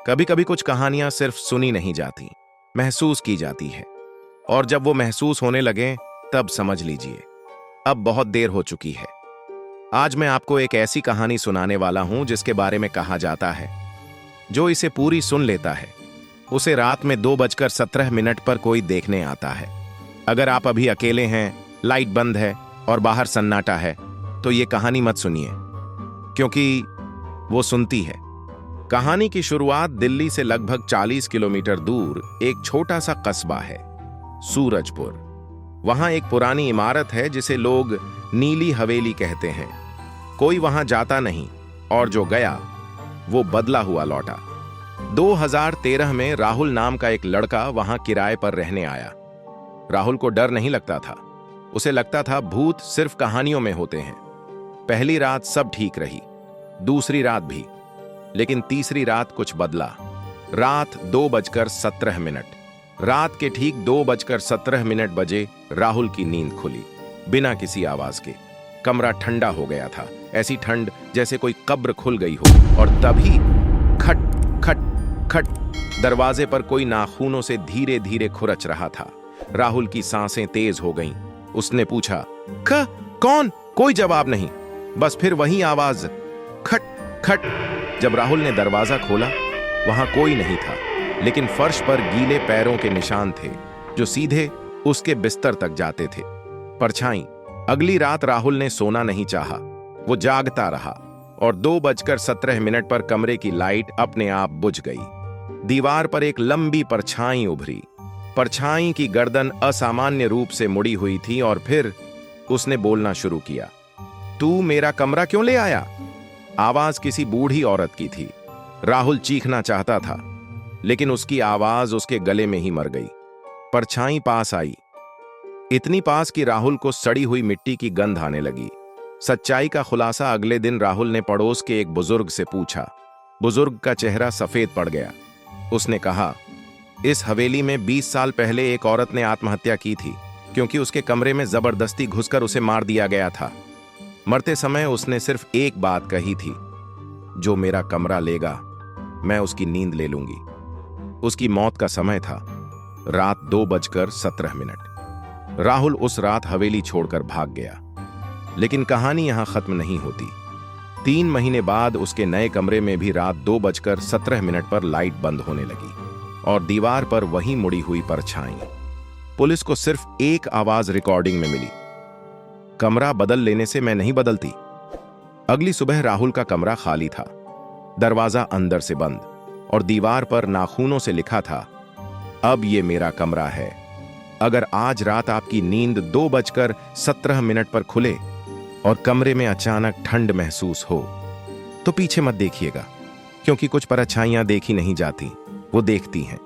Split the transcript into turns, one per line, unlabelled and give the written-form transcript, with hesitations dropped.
कभी कभी कुछ कहानियां सिर्फ सुनी नहीं जाती, महसूस की जाती है। और जब वो महसूस होने लगे तब समझ लीजिए अब बहुत देर हो चुकी है। आज मैं आपको एक ऐसी कहानी सुनाने वाला हूं जिसके बारे में कहा जाता है जो इसे पूरी सुन लेता है उसे रात में 2:17 पर कोई देखने आता है। अगर आप अभी अकेले हैं, लाइट बंद है और बाहर सन्नाटा है तो ये कहानी मत सुनिए, क्योंकि वो सुनती है। कहानी की शुरुआत दिल्ली से लगभग 40 किलोमीटर दूर एक छोटा सा कस्बा है, सूरजपुर। वहां एक पुरानी इमारत है जिसे लोग नीली हवेली कहते हैं। कोई वहां जाता नहीं और जो गया वो बदला हुआ लौटा। 2013 में राहुल नाम का एक लड़का वहां किराए पर रहने आया। राहुल को डर नहीं लगता था, उसे लगता था भूत सिर्फ कहानियों में होते हैं। पहली रात सब ठीक रही, दूसरी रात भी, लेकिन तीसरी रात कुछ बदला। रात 2:17। रात के ठीक 2:17 बजे राहुल की नींद खुली, बिना किसी आवाज के। कमरा ठंडा हो गया था, ऐसी ठंड जैसे कोई कब्र खुल गई हो। और तभी खट खट खट, दरवाजे पर कोई नाखूनों से धीरे धीरे खुरच रहा था। राहुल की सांसें तेज हो गईं। उसने पूछा, कौन? कोई जवाब नहीं, बस फिर वही आवाज, खट खट। जब राहुल ने दरवाजा खोला, वहां कोई नहीं था, लेकिन फर्श पर गीले पैरों के निशान थे जो सीधे उसके बिस्तर तक जाते थे। परछाई। अगली रात राहुल ने सोना नहीं चाहा, वो जागता रहा और 2:17 पर कमरे की लाइट अपने आप बुझ गई। दीवार पर एक लंबी परछाई उभरी। परछाई की गर्दन असामान्य रूप से मुड़ी हुई थी और फिर उसने बोलना शुरू किया, तू मेरा कमरा क्यों ले आया? आवाज किसी बूढ़ी औरत की थी। राहुल चीखना चाहता था, लेकिन उसकी आवाज उसके गले में ही मर गई। परछाई पास आई, इतनी पास कि राहुल को सड़ी हुई मिट्टी की गंध आने लगी। सच्चाई का खुलासा अगले दिन राहुल ने पड़ोस के एक बुजुर्ग से पूछा। बुजुर्ग का चेहरा सफेद पड़ गया। उसने कहा, इस हवेली में 20 साल पहले एक औरत ने आत्महत्या की थी, क्योंकि उसके कमरे में जबरदस्ती घुसकर उसे मार दिया गया था। मरते समय उसने सिर्फ एक बात कही थी, जो मेरा कमरा लेगा मैं उसकी नींद ले लूंगी। उसकी मौत का समय था रात 2:17। राहुल उस रात हवेली छोड़कर भाग गया। लेकिन कहानी यहां खत्म नहीं होती। 3 महीने बाद उसके नए कमरे में भी रात 2:17 पर लाइट बंद होने लगी और दीवार पर वही मुड़ी हुई परछाई। पुलिस को सिर्फ एक आवाज रिकॉर्डिंग में मिली, कमरा बदल लेने से मैं नहीं बदलती। अगली सुबह राहुल का कमरा खाली था, दरवाजा अंदर से बंद और दीवार पर नाखूनों से लिखा था, अब ये मेरा कमरा है। अगर आज रात आपकी नींद 2:17 पर खुले और कमरे में अचानक ठंड महसूस हो तो पीछे मत देखिएगा, क्योंकि कुछ परछाइयां देखी नहीं जाती, वो देखती हैं।